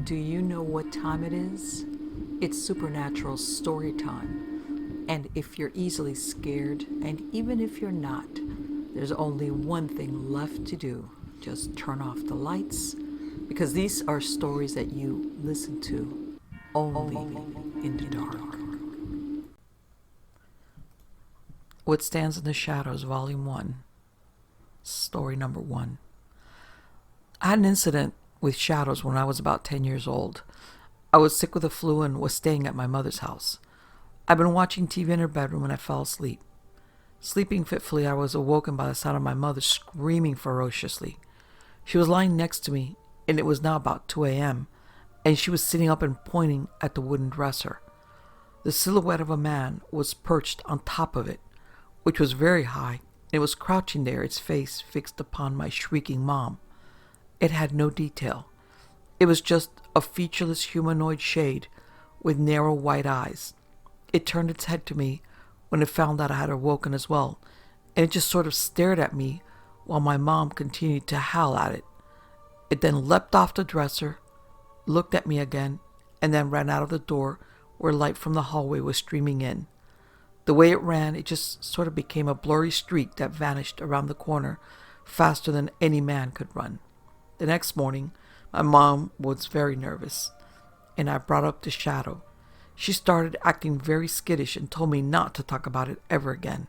Do you know what time it is? It's supernatural story time. And if you're easily scared, and even if you're not, there's only one thing left to do. Just turn off the lights, because these are stories that you listen to only in the dark. What Stands in the Shadows, Volume 1, Story Number 1. I had an incident with shadows when I was about 10 years old. I was sick with the flu and was staying at my mother's house. I'd been watching TV in her bedroom when I fell asleep. Sleeping fitfully, I was awoken by the sound of my mother screaming ferociously. She was lying next to me, and it was now about 2 a.m., and she was sitting up and pointing at the wooden dresser. The silhouette of a man was perched on top of it, which was very high, and it was crouching there, its face fixed upon my shrieking mom. It had no detail. It was just a featureless humanoid shade with narrow white eyes. It turned its head to me when it found out I had awoken as well, and it just sort of stared at me while my mom continued to howl at it. It then leapt off the dresser, looked at me again, and then ran out of the door where light from the hallway was streaming in. The way it ran, it just sort of became a blurry streak that vanished around the corner faster than any man could run. The next morning, my mom was very nervous, and I brought up the shadow. She started acting very skittish and told me not to talk about it ever again.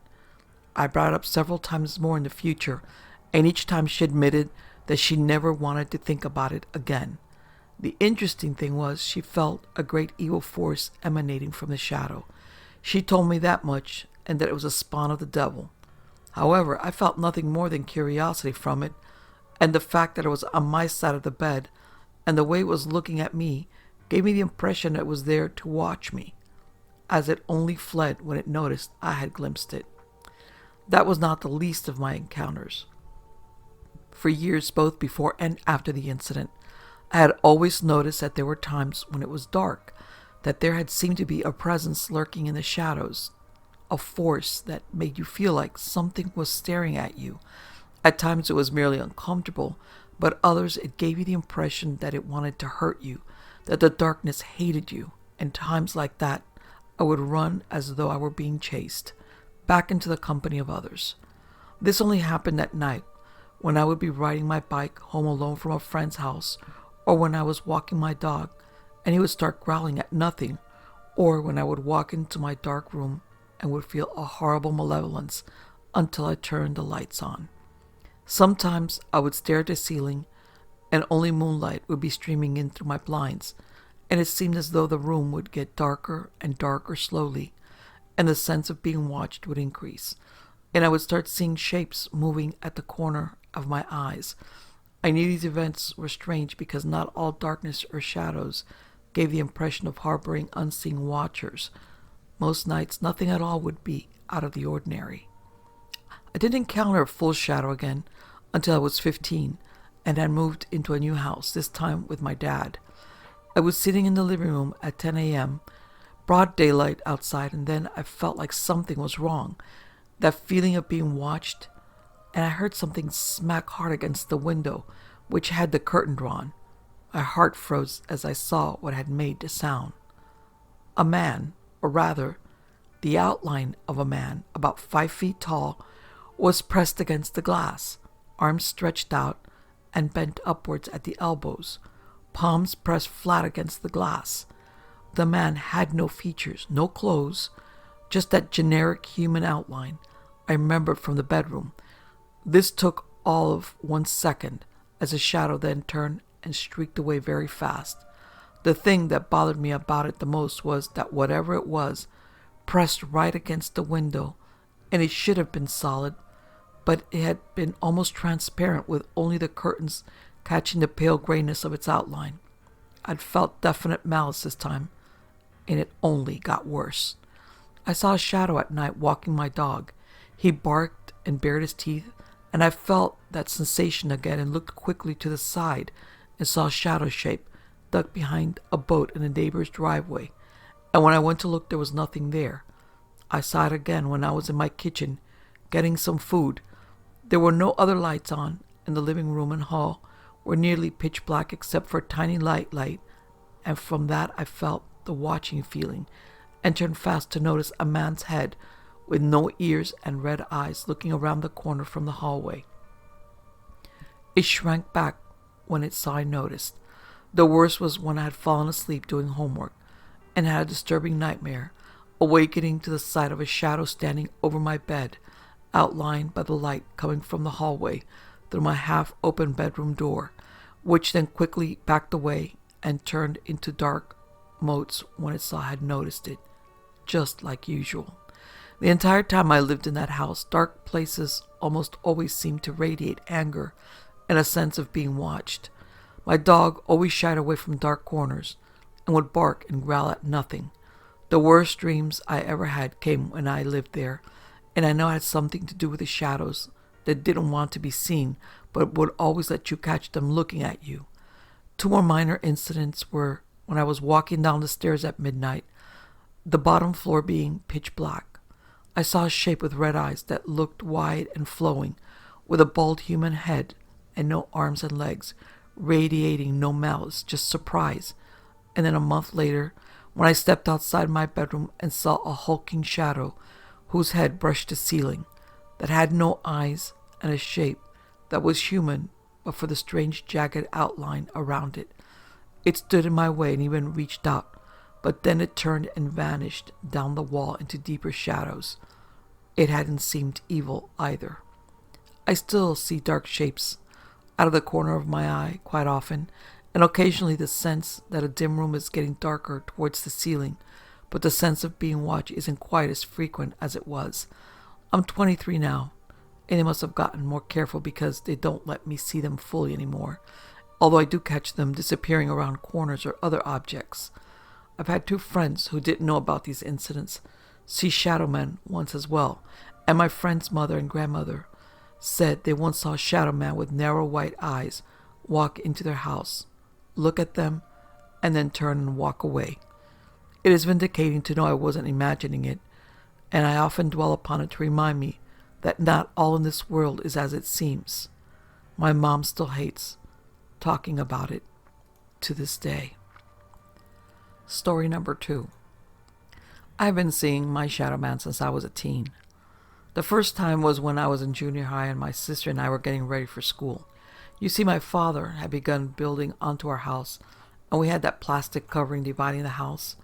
I brought it up several times more in the future, and each time she admitted that she never wanted to think about it again. The interesting thing was she felt a great evil force emanating from the shadow. She told me that much, and that it was a spawn of the devil. However, I felt nothing more than curiosity from it, and the fact that it was on my side of the bed, and the way it was looking at me, gave me the impression that it was there to watch me, as it only fled when it noticed I had glimpsed it. That was not the least of my encounters. For years, both before and after the incident, I had always noticed that there were times when it was dark, that there had seemed to be a presence lurking in the shadows, a force that made you feel like something was staring at you. At times it was merely uncomfortable, but others it gave you the impression that it wanted to hurt you, that the darkness hated you. And times like that, I would run as though I were being chased, back into the company of others. This only happened at night, when I would be riding my bike home alone from a friend's house, or when I was walking my dog, and he would start growling at nothing, or when I would walk into my dark room and would feel a horrible malevolence until I turned the lights on. Sometimes I would stare at the ceiling, and only moonlight would be streaming in through my blinds, and it seemed as though the room would get darker and darker slowly, and the sense of being watched would increase, and I would start seeing shapes moving at the corner of my eyes. I knew these events were strange because not all darkness or shadows gave the impression of harboring unseen watchers. Most nights, nothing at all would be out of the ordinary. I didn't encounter a full shadow again until I was 15 and had moved into a new house, this time with my dad. I was sitting in the living room at 10 a.m., broad daylight outside, and then I felt like something was wrong, that feeling of being watched, and I heard something smack hard against the window, which had the curtain drawn. My heart froze as I saw what had made the sound. A man, or rather, the outline of a man, about 5 feet tall, was pressed against the glass, arms stretched out and bent upwards at the elbows, palms pressed flat against the glass. The man had no features, no clothes, just that generic human outline I remembered from the bedroom. This took all of 1 second, as the shadow then turned and streaked away very fast. The thing that bothered me about it the most was that whatever it was pressed right against the window, and it should have been solid, but it had been almost transparent with only the curtains catching the pale grayness of its outline. I'd felt definite malice this time, and it only got worse. I saw a shadow at night walking my dog. He barked and bared his teeth, and I felt that sensation again and looked quickly to the side and saw a shadow shape ducked behind a boat in a neighbor's driveway. And when I went to look, there was nothing there. I saw it again when I was in my kitchen getting some food. There were no other lights on, and the living room and hall were nearly pitch black except for a tiny light and from that I felt the watching feeling, and turned fast to notice a man's head with no ears and red eyes looking around the corner from the hallway. It shrank back when it saw I noticed. The worst was when I had fallen asleep doing homework and had a disturbing nightmare, awakening to the sight of a shadow standing over my bed, outlined by the light coming from the hallway through my half-open bedroom door, which then quickly backed away and turned into dark motes when it saw I had noticed it, just like usual. The entire time I lived in that house, dark places almost always seemed to radiate anger and a sense of being watched. My dog always shied away from dark corners and would bark and growl at nothing. The worst dreams I ever had came when I lived there, and I know it had something to do with the shadows that didn't want to be seen, but would always let you catch them looking at you. 2 more minor incidents were when I was walking down the stairs at midnight, the bottom floor being pitch black. I saw a shape with red eyes that looked wide and flowing, with a bald human head and no arms and legs, radiating no malice, just surprise. And then a month later, when I stepped outside my bedroom and saw a hulking shadow whose head brushed the ceiling, that had no eyes and a shape that was human but for the strange jagged outline around it. It stood in my way and even reached out, but then it turned and vanished down the wall into deeper shadows. It hadn't seemed evil either. I still see dark shapes out of the corner of my eye quite often, and occasionally the sense that a dim room is getting darker towards the ceiling, but the sense of being watched isn't quite as frequent as it was. I'm 23 now, and they must have gotten more careful because they don't let me see them fully anymore, although I do catch them disappearing around corners or other objects. I've had 2 friends who didn't know about these incidents see shadow men once as well, and my friend's mother and grandmother said they once saw a shadow man with narrow white eyes walk into their house, look at them, and then turn and walk away. It is vindicating to know I wasn't imagining it, and I often dwell upon it to remind me that not all in this world is as it seems. My mom still hates talking about it to this day. Story number 2. I've been seeing my shadow man since I was a teen. The first time was when I was in junior high and my sister and I were getting ready for school. You see, my father had begun building onto our house, and we had that plastic covering dividing the house.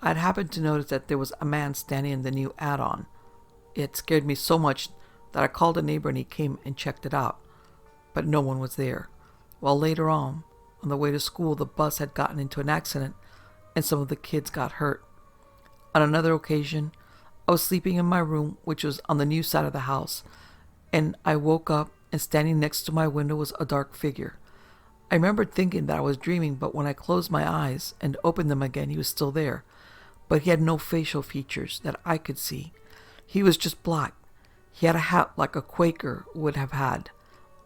I had happened to notice that there was a man standing in the new add-on. It scared me so much that I called a neighbor and he came and checked it out, but no one was there. Well, later on the way to school, the bus had gotten into an accident and some of the kids got hurt. On another occasion, I was sleeping in my room, which was on the new side of the house, and I woke up and standing next to my window was a dark figure. I remembered thinking that I was dreaming, but when I closed my eyes and opened them again, he was still there, but he had no facial features that I could see. He was just black. He had a hat like a Quaker would have had.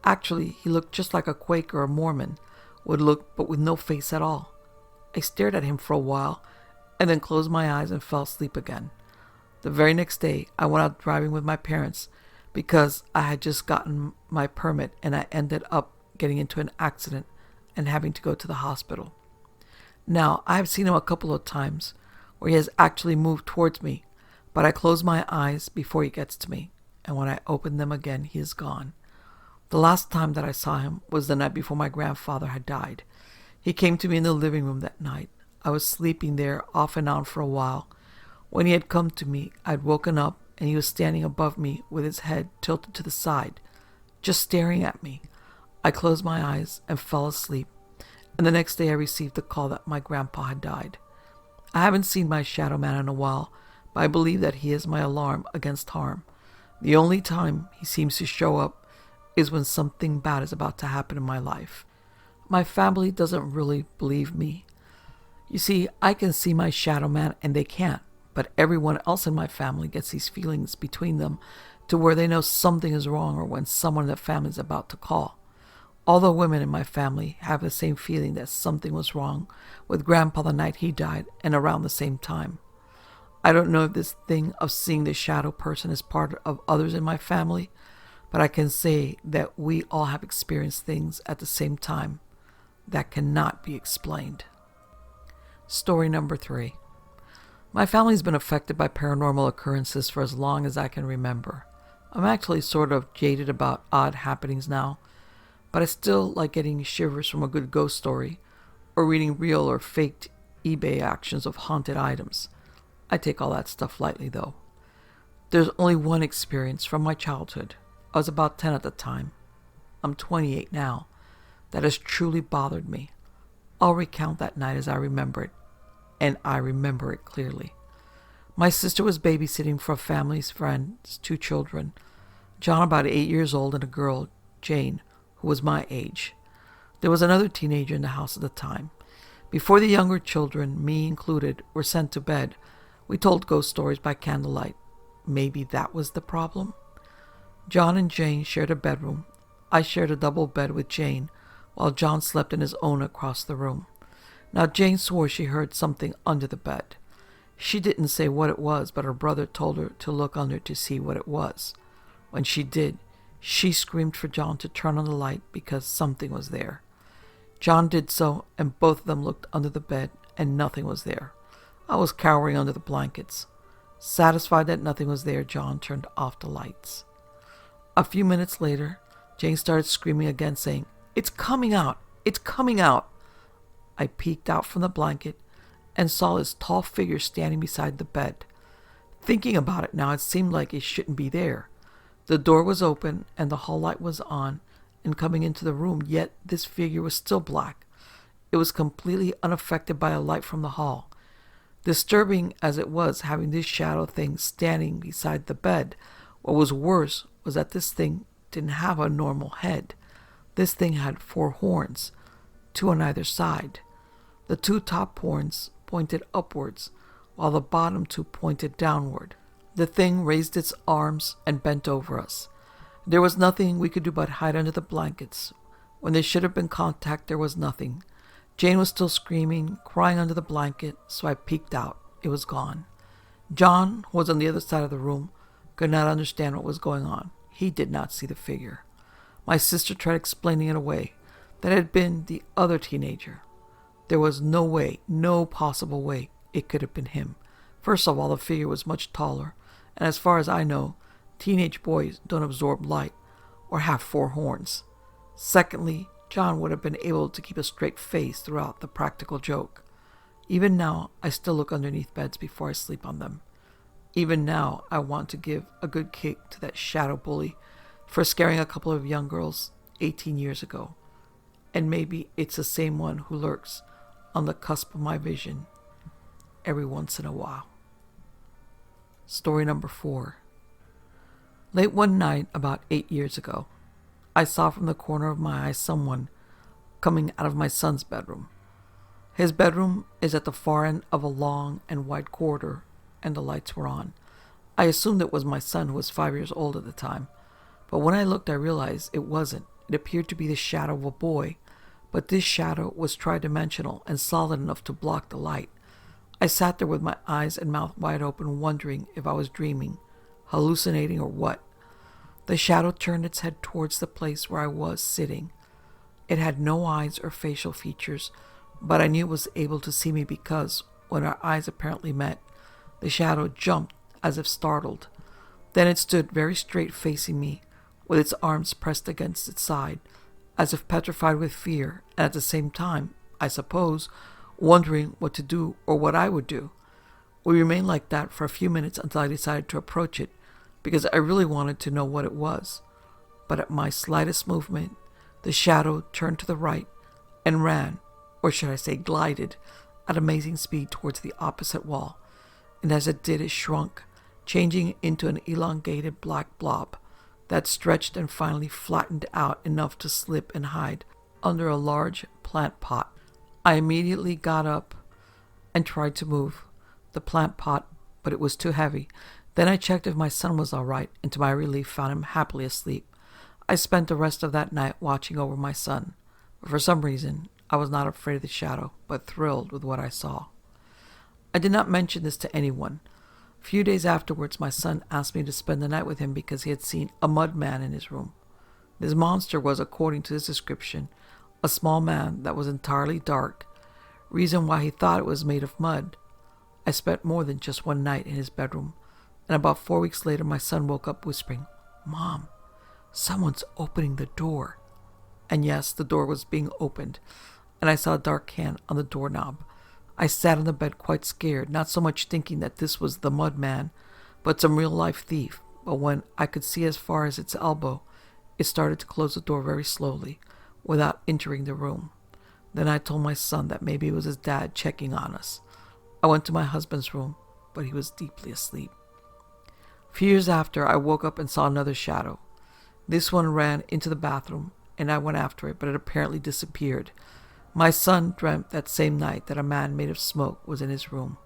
Actually, he looked just like a Quaker or Mormon would look, but with no face at all. I stared at him for a while, and then closed my eyes and fell asleep again. The very next day, I went out driving with my parents because I had just gotten my permit and I ended up getting into an accident and having to go to the hospital. Now, I have seen him a couple of times where he has actually moved towards me, but I close my eyes before he gets to me, and when I open them again, he is gone. The last time that I saw him was the night before my grandfather had died. He came to me in the living room that night. I was sleeping there off and on for a while. When he had come to me, I'd woken up and he was standing above me with his head tilted to the side, just staring at me. I closed my eyes and fell asleep, and the next day I received the call that my grandpa had died. I haven't seen my shadow man in a while, but I believe that he is my alarm against harm. The only time he seems to show up is when something bad is about to happen in my life. My family doesn't really believe me. You see, I can see my shadow man and they can't, but everyone else in my family gets these feelings between them to where they know something is wrong or when someone in the family is about to call. All the women in my family have the same feeling that something was wrong with Grandpa the night he died and around the same time. I don't know if this thing of seeing the shadow person is part of others in my family, but I can say that we all have experienced things at the same time that cannot be explained. Story number 3. My family's been affected by paranormal occurrences for as long as I can remember. I'm actually sort of jaded about odd happenings now, but I still like getting shivers from a good ghost story or reading real or faked eBay actions of haunted items. I take all that stuff lightly, though. There's only one experience from my childhood. I was about 10 at the time. I'm 28 now. That has truly bothered me. I'll recount that night as I remember it, and I remember it clearly. My sister was babysitting for a family's friend's 2 children, John about 8 years old and a girl, Jane, who was my age. There was another teenager in the house at the time. Before the younger children, me included, were sent to bed, we told ghost stories by candlelight. Maybe that was the problem? John and Jane shared a bedroom. I shared a double bed with Jane, while John slept in his own across the room. Now Jane swore she heard something under the bed. She didn't say what it was, but her brother told her to look under to see what it was. When she did, she screamed for John to turn on the light because something was there. John did so, and both of them looked under the bed, and nothing was there. I was cowering under the blankets. Satisfied that nothing was there, John turned off the lights. A few minutes later, Jane started screaming again, saying, "It's coming out! It's coming out!" I peeked out from the blanket and saw this tall figure standing beside the bed. Thinking about it now, it seemed like it shouldn't be there. The door was open and the hall light was on and coming into the room, yet this figure was still black. It was completely unaffected by a light from the hall. Disturbing as it was having this shadow thing standing beside the bed, what was worse was that this thing didn't have a normal head. This thing had 4 horns, 2 on either side. The 2 top horns pointed upwards, while the bottom 2 pointed downward. The thing raised its arms and bent over us. There was nothing we could do but hide under the blankets. When there should have been contact, there was nothing. Jane was still screaming, crying under the blanket, so I peeked out. It was gone. John, who was on the other side of the room, could not understand what was going on. He did not see the figure. My sister tried explaining it away, that it had been the other teenager. There was no way, no possible way it could have been him. First of all, the figure was much taller, and as far as I know, teenage boys don't absorb light or have 4 horns. Secondly, John would have been able to keep a straight face throughout the practical joke. Even now, I still look underneath beds before I sleep on them. Even now, I want to give a good kick to that shadow bully for scaring a couple of young girls 18 years ago. And maybe it's the same one who lurks on the cusp of my vision every once in a while. Story number 4. Late one night, about 8 years ago, I saw from the corner of my eye someone coming out of my son's bedroom. His bedroom is at the far end of a long and wide corridor, and the lights were on. I assumed it was my son, who was 5 years old at the time, but when I looked I realized it wasn't. It appeared to be the shadow of a boy, but this shadow was tridimensional and solid enough to block the light. I sat there with my eyes and mouth wide open, wondering if I was dreaming, hallucinating, or what. The shadow turned its head towards the place where I was sitting. It had no eyes or facial features, but I knew it was able to see me because, when our eyes apparently met, the shadow jumped as if startled. Then it stood very straight facing me, with its arms pressed against its side, as if petrified with fear, and at the same time, I suppose, wondering what to do or what I would do. We remained like that for a few minutes until I decided to approach it, because I really wanted to know what it was. But at my slightest movement, the shadow turned to the right and ran, or should I say glided, at amazing speed towards the opposite wall. And as it did, it shrunk, changing into an elongated black blob that stretched and finally flattened out enough to slip and hide under a large plant pot. I immediately got up and tried to move the plant pot, but it was too heavy. Then I checked if my son was all right, and to my relief found him happily asleep. I spent the rest of that night watching over my son, but for some reason I was not afraid of the shadow, but thrilled with what I saw. I did not mention this to anyone. A few days afterwards, my son asked me to spend the night with him because he had seen a mud man in his room. This monster was, according to his description, a small man that was entirely dark, reason why he thought it was made of mud. I spent more than just one night in his bedroom, and about 4 weeks later my son woke up whispering, "Mom, someone's opening the door." And yes, the door was being opened, and I saw a dark hand on the doorknob. I sat on the bed quite scared, not so much thinking that this was the mud man, but some real-life thief. But when I could see as far as its elbow, it started to close the door very slowly, without entering the room. Then I told my son that maybe it was his dad checking on us. I went to my husband's room, but he was deeply asleep. A few years after, I woke up and saw another shadow. This one ran into the bathroom, and I went after it, but it apparently disappeared. My son dreamt that same night that a man made of smoke was in his room.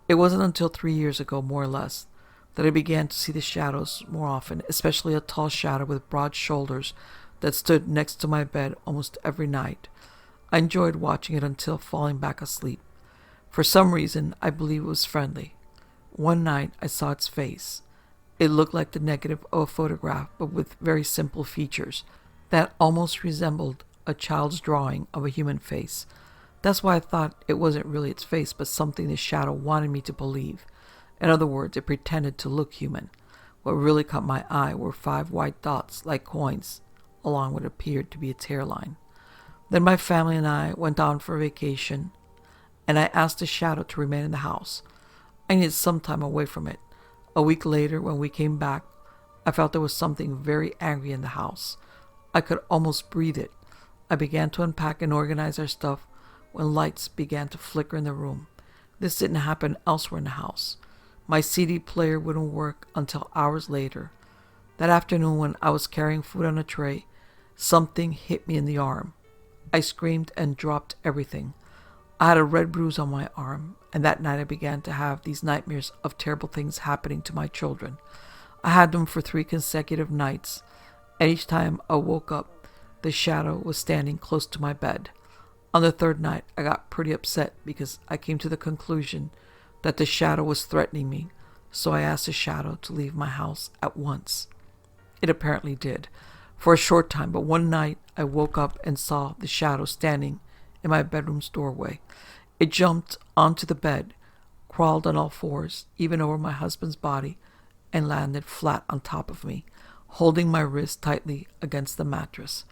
It wasn't until 3 years ago, more or less, that I began to see the shadows more often, especially a tall shadow with broad shoulders that stood next to my bed almost every night. I enjoyed watching it until falling back asleep. For some reason, I believe it was friendly. One night, I saw its face. It looked like the negative of a photograph, but with very simple features that almost resembled a child's drawing of a human face. That's why I thought it wasn't really its face, but something the shadow wanted me to believe. In other words, it pretended to look human. What really caught my eye were 5 white dots, like coins, along what appeared to be its hairline. Then my family and I went on for a vacation, and I asked the shadow to remain in the house. I needed some time away from it. A week later, when we came back, I felt there was something very angry in the house. I could almost breathe it. I began to unpack and organize our stuff when lights began to flicker in the room. This didn't happen elsewhere in the house. My CD player wouldn't work until hours later. That afternoon, when I was carrying food on a tray, something hit me in the arm. I screamed and dropped everything. I had a red bruise on my arm, and that night I began to have these nightmares of terrible things happening to my children. I had them for 3 consecutive nights, and each time I woke up, the shadow was standing close to my bed. On the 3rd night, I got pretty upset because I came to the conclusion that the shadow was threatening me, so I asked the shadow to leave my house at once. It apparently did, for a short time, but one night I woke up and saw the shadow standing in my bedroom's doorway. It jumped onto the bed, crawled on all 4s, even over my husband's body, and landed flat on top of me, holding my wrist tightly against the mattress.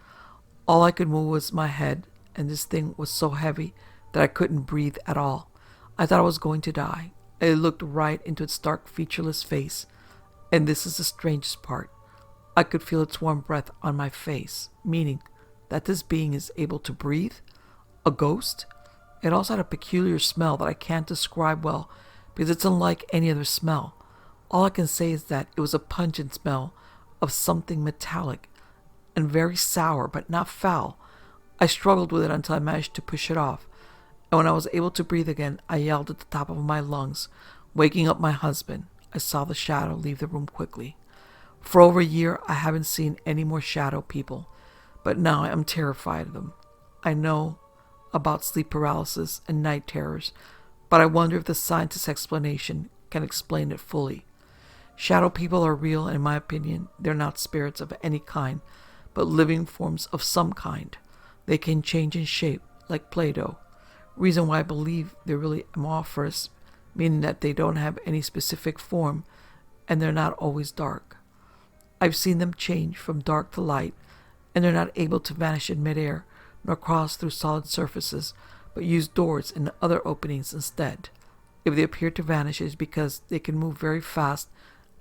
All I could move was my head, and this thing was so heavy that I couldn't breathe at all. I thought I was going to die. I looked right into its dark, featureless face, and this is the strangest part. I could feel its warm breath on my face, meaning that this being is able to breathe. A ghost? It also had a peculiar smell that I can't describe well because it's unlike any other smell. All I can say is that it was a pungent smell of something metallic and very sour, but not foul. I struggled with it until I managed to push it off, and when I was able to breathe again, I yelled at the top of my lungs, waking up my husband. I saw the shadow leave the room quickly. For over a year, I haven't seen any more shadow people, but now I am terrified of them. I know about sleep paralysis and night terrors, but I wonder if the scientist's explanation can explain it fully. Shadow people are real, and in my opinion, they're not spirits of any kind, but living forms of some kind. They can change in shape, like Play-Doh. Reason why I believe they're really amorphous, meaning that they don't have any specific form, and they're not always dark. I've seen them change from dark to light, and they're not able to vanish in midair, nor cross through solid surfaces, but use doors and other openings instead. If they appear to vanish, it is because they can move very fast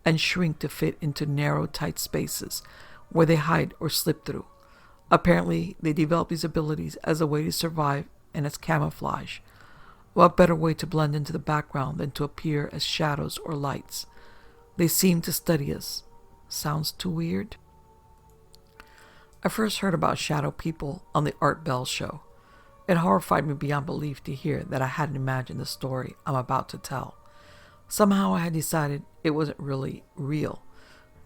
and shrink to fit into narrow, tight spaces, where they hide or slip through. Apparently, they develop these abilities as a way to survive and as camouflage. What better way to blend into the background than to appear as shadows or lights? They seem to study us. Sounds too weird? I first heard about shadow people on the Art Bell show. It horrified me beyond belief to hear that I hadn't imagined the story I'm about to tell. Somehow I had decided it wasn't really real,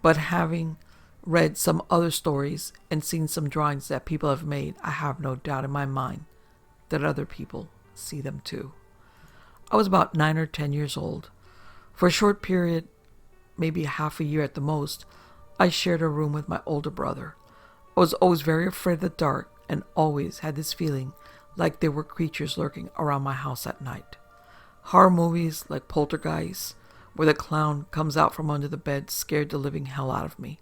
but having read some other stories and seen some drawings that people have made, I have no doubt in my mind that other people see them too. I was about 9 or 10 years old. For a short period, maybe half a year at the most, I shared a room with my older brother. I was always very afraid of the dark and always had this feeling like there were creatures lurking around my house at night. Horror movies like Poltergeist, where the clown comes out from under the bed, scared the living hell out of me.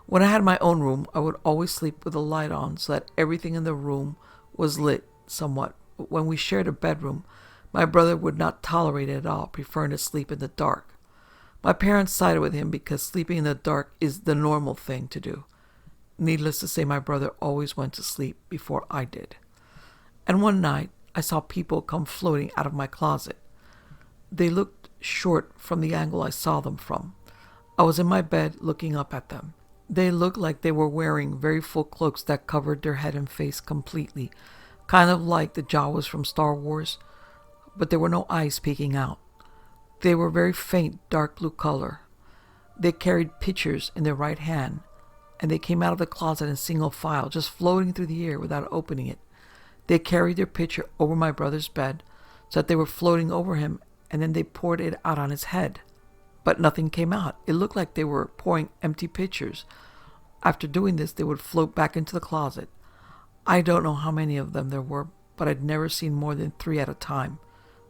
When I had my own room, I would always sleep with the light on so that everything in the room was lit somewhat. But when we shared a bedroom, my brother would not tolerate it at all, preferring to sleep in the dark. My parents sided with him because sleeping in the dark is the normal thing to do. Needless to say, my brother always went to sleep before I did. And one night, I saw people come floating out of my closet. They looked short from the angle I saw them from. I was in my bed looking up at them. They looked like they were wearing very full cloaks that covered their head and face completely, kind of like the Jawas from Star Wars, but there were no eyes peeking out. They were very faint dark blue color. They carried pitchers in their right hand, and they came out of the closet in single file, just floating through the air without opening it. They carried their pitcher over my brother's bed, so that they were floating over him, and then they poured it out on his head. But nothing came out. It looked like they were pouring empty pitchers. After doing this, they would float back into the closet. I don't know how many of them there were, but I'd never seen more than 3 at a time.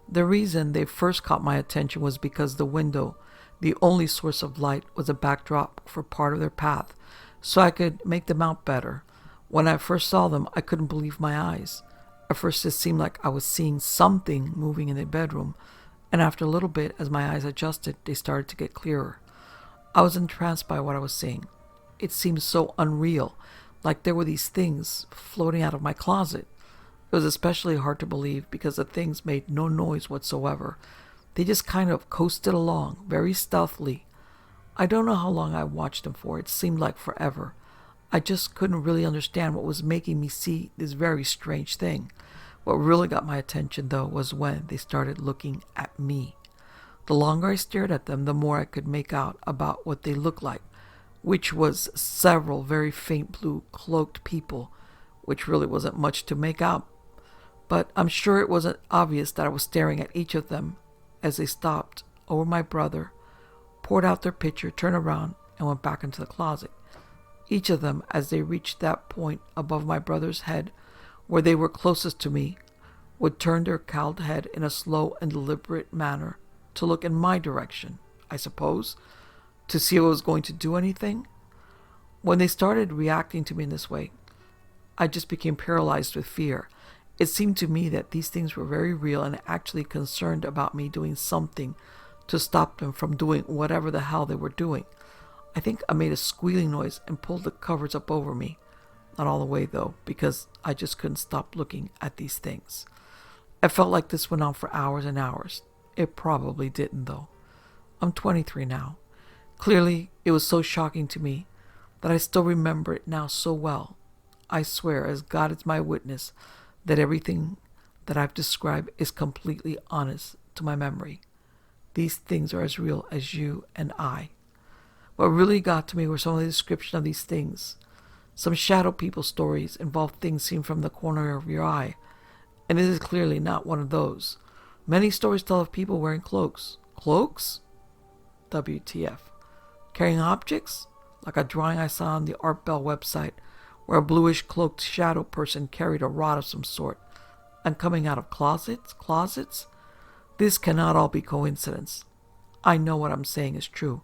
The reason they first caught my attention was because the window, the only source of light, was a backdrop for part of their path, so I could make them out better. When I first saw them, I couldn't believe my eyes. At first it seemed like I was seeing something moving in the bedroom, and after a little bit, as my eyes adjusted, they started to get clearer. I was entranced by what I was seeing. It seemed so unreal, like there were these things floating out of my closet. It was especially hard to believe because the things made no noise whatsoever. They just kind of coasted along, very stealthily. I don't know how long I watched them for. It seemed like forever. I just couldn't really understand what was making me see this very strange thing. What really got my attention, though, was when they started looking at me. The longer I stared at them, the more I could make out about what they looked like, which was several very faint blue cloaked people, which really wasn't much to make out. But I'm sure it wasn't obvious that I was staring at each of them as they stopped over my brother, poured out their pitcher, turned around, and went back into the closet. Each of them, as they reached that point above my brother's head, where they were closest to me, would turn their cowled head in a slow and deliberate manner to look in my direction, I suppose, to see if I was going to do anything. When they started reacting to me in this way, I just became paralyzed with fear. It seemed to me that these things were very real and actually concerned about me doing something to stop them from doing whatever the hell they were doing. I think I made a squealing noise and pulled the covers up over me. Not all the way, though, because I just couldn't stop looking at these things. I felt like this went on for hours and hours. It probably didn't, though. I'm 23 now. Clearly, it was so shocking to me that I still remember it now so well. I swear, as God is my witness, that everything that I've described is completely honest to my memory. These things are as real as you and I. What really got to me were some of the description of these things. Some shadow people stories involve things seen from the corner of your eye, and this is clearly not one of those. Many stories tell of people wearing cloaks. Cloaks? WTF. Carrying objects? Like a drawing I saw on the Art Bell website, where a bluish cloaked shadow person carried a rod of some sort. And coming out of closets? This cannot all be coincidence. I know what I'm saying is true,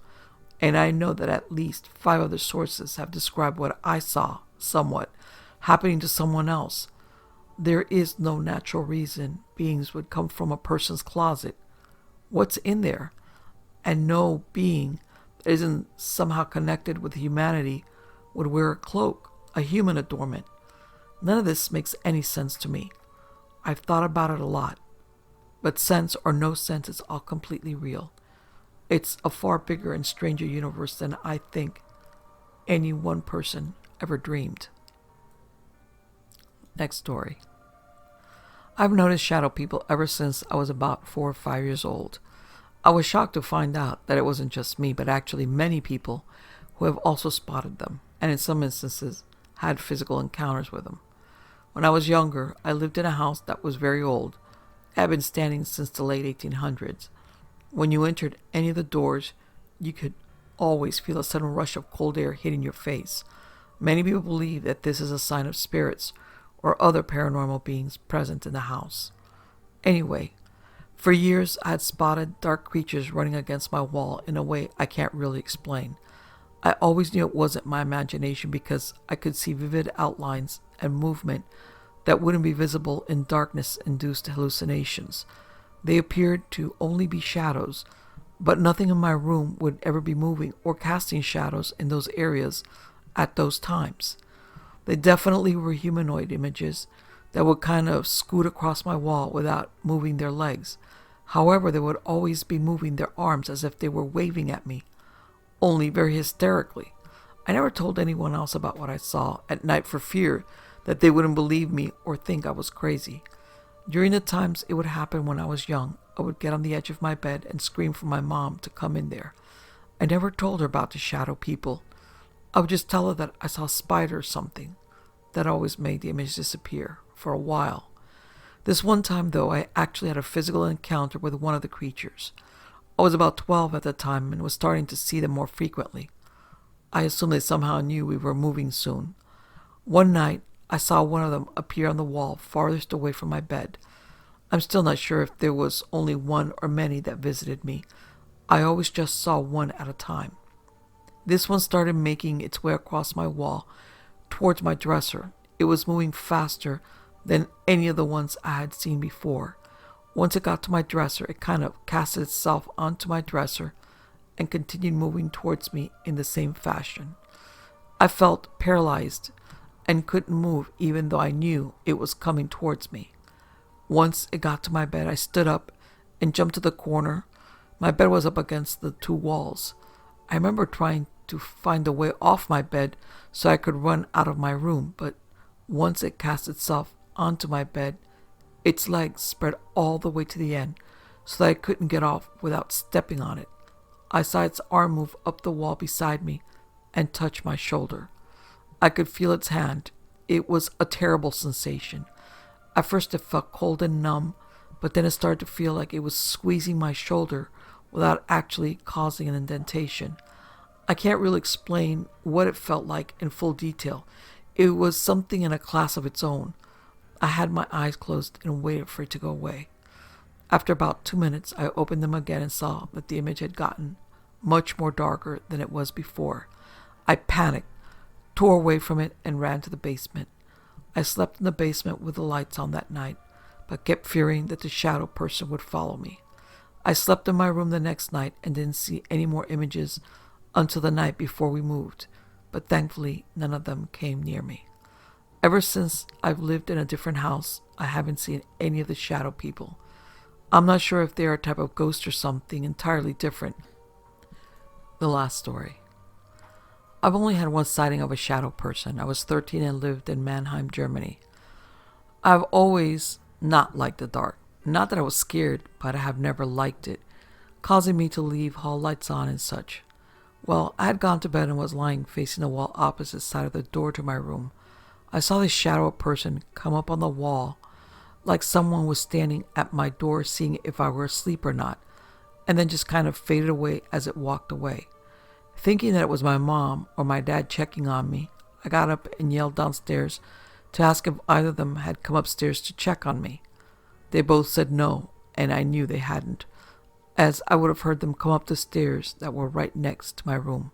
and I know that at least 5 other sources have described what I saw, somewhat, happening to someone else. There is no natural reason beings would come from a person's closet. What's in there? And no being that isn't somehow connected with humanity would wear a cloak, a human adornment. None of this makes any sense to me. I've thought about it a lot. But sense or no sense, it's all completely real. It's a far bigger and stranger universe than I think any one person ever dreamed. Next story. I've noticed shadow people ever since I was about 4 or 5 years old. I was shocked to find out that it wasn't just me, but actually many people who have also spotted them, and in some instances had physical encounters with them. When I was younger, I lived in a house that was very old. It had been standing since the late 1800s. When you entered any of the doors, you could always feel a sudden rush of cold air hitting your face. Many people believe that this is a sign of spirits or other paranormal beings present in the house. Anyway, for years I had spotted dark creatures running against my wall in a way I can't really explain. I always knew it wasn't my imagination because I could see vivid outlines and movement that wouldn't be visible in darkness-induced hallucinations. They appeared to only be shadows, but nothing in my room would ever be moving or casting shadows in those areas at those times. They definitely were humanoid images that would kind of scoot across my wall without moving their legs. However, they would always be moving their arms as if they were waving at me, only very hysterically. I never told anyone else about what I saw at night for fear that they wouldn't believe me or think I was crazy. During the times it would happen when I was young, I would get on the edge of my bed and scream for my mom to come in there. I never told her about the shadow people. I would just tell her that I saw a spider or something. That always made the image disappear for a while. This one time, though, I actually had a physical encounter with one of the creatures. I was about 12 at the time and was starting to see them more frequently. I assumed they somehow knew we were moving soon. One night, I saw one of them appear on the wall farthest away from my bed. I'm still not sure if there was only one or many that visited me. I always just saw one at a time. This one started making its way across my wall towards my dresser. It was moving faster than any of the ones I had seen before. Once it got to my dresser, it kind of casted itself onto my dresser and continued moving towards me in the same fashion. I felt paralyzed and couldn't move even though I knew it was coming towards me. Once it got to my bed, I stood up and jumped to the corner. My bed was up against the two walls. I remember trying to find a way off my bed so I could run out of my room, but once it cast itself onto my bed, its legs spread all the way to the end so that I couldn't get off without stepping on it. I saw its arm move up the wall beside me and touch my shoulder. I could feel its hand. It was a terrible sensation. At first it felt cold and numb, but then it started to feel like it was squeezing my shoulder without actually causing an indentation. I can't really explain what it felt like in full detail. It was something in a class of its own. I had my eyes closed and waited for it to go away. After about 2 minutes, I opened them again and saw that the image had gotten much more darker than it was before. I panicked, tore away from it, and ran to the basement. I slept in the basement with the lights on that night, but kept fearing that the shadow person would follow me. I slept in my room the next night and didn't see any more images until the night before we moved, but thankfully none of them came near me. Ever since I've lived in a different house, I haven't seen any of the shadow people. I'm not sure if they're a type of ghost or something entirely different. The last story. I've only had one sighting of a shadow person. I was 13 and lived in Mannheim, Germany. I've always not liked the dark. Not that I was scared, but I have never liked it, causing me to leave hall lights on and such. Well, I had gone to bed and was lying facing the wall opposite side of the door to my room. I saw this shadow person come up on the wall, like someone was standing at my door seeing if I were asleep or not, and then just kind of faded away as it walked away. Thinking that it was my mom or my dad checking on me, I got up and yelled downstairs to ask if either of them had come upstairs to check on me. They both said no, and I knew they hadn't, as I would have heard them come up the stairs that were right next to my room.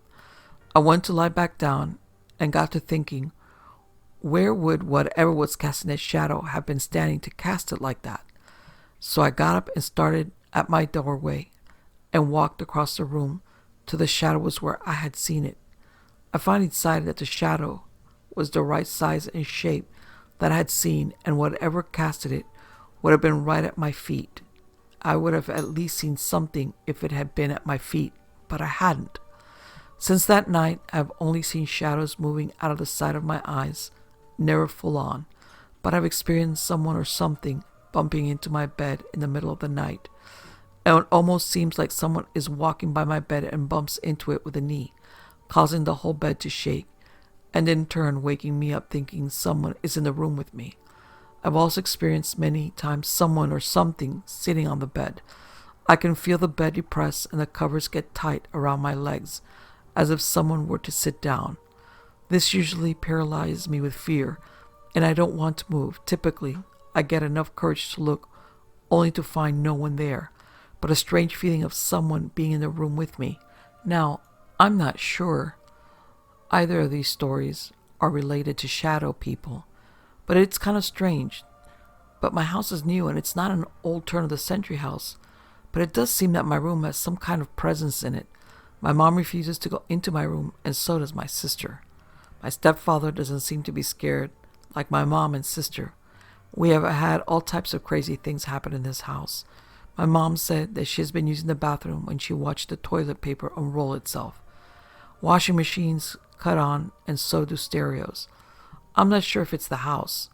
I went to lie back down and got to thinking, where would whatever was casting that shadow have been standing to cast it like that? So I got up and started at my doorway and walked across the room to the shadow was where I had seen it. I finally decided that the shadow was the right size and shape that I had seen, and whatever casted it would have been right at my feet. I would have at least seen something if it had been at my feet, but I hadn't. Since that night, I've only seen shadows moving out of the side of my eyes, never full on, but I've experienced someone or something bumping into my bed in the middle of the night. And it almost seems like someone is walking by my bed and bumps into it with a knee, causing the whole bed to shake, and in turn waking me up thinking someone is in the room with me. I've also experienced many times someone or something sitting on the bed. I can feel the bed depress and the covers get tight around my legs, as if someone were to sit down. This usually paralyzes me with fear, and I don't want to move. Typically, I get enough courage to look, only to find no one there, but a strange feeling of someone being in the room with me. Now, I'm not sure either of these stories are related to shadow people, but it's kind of strange. But my house is new and it's not an old turn-of-the-century house, but it does seem that my room has some kind of presence in it. My mom refuses to go into my room, and so does my sister. My stepfather doesn't seem to be scared, like my mom and sister. We have had all types of crazy things happen in this house. My mom said that she has been using the bathroom when she watched the toilet paper unroll itself. Washing machines cut on, and so do stereos. I'm not sure if it's the house.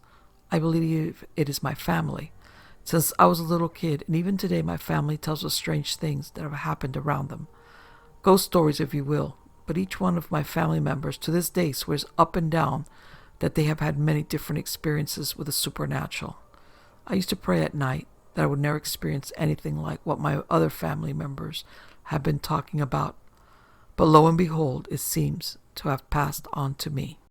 I believe it is my family. Since I was a little kid, and even today my family tells us strange things that have happened around them. Ghost stories, if you will, but each one of my family members to this day swears up and down that they have had many different experiences with the supernatural. I used to pray at night that I would never experience anything like what my other family members have been talking about, but lo and behold, it seems to have passed on to me.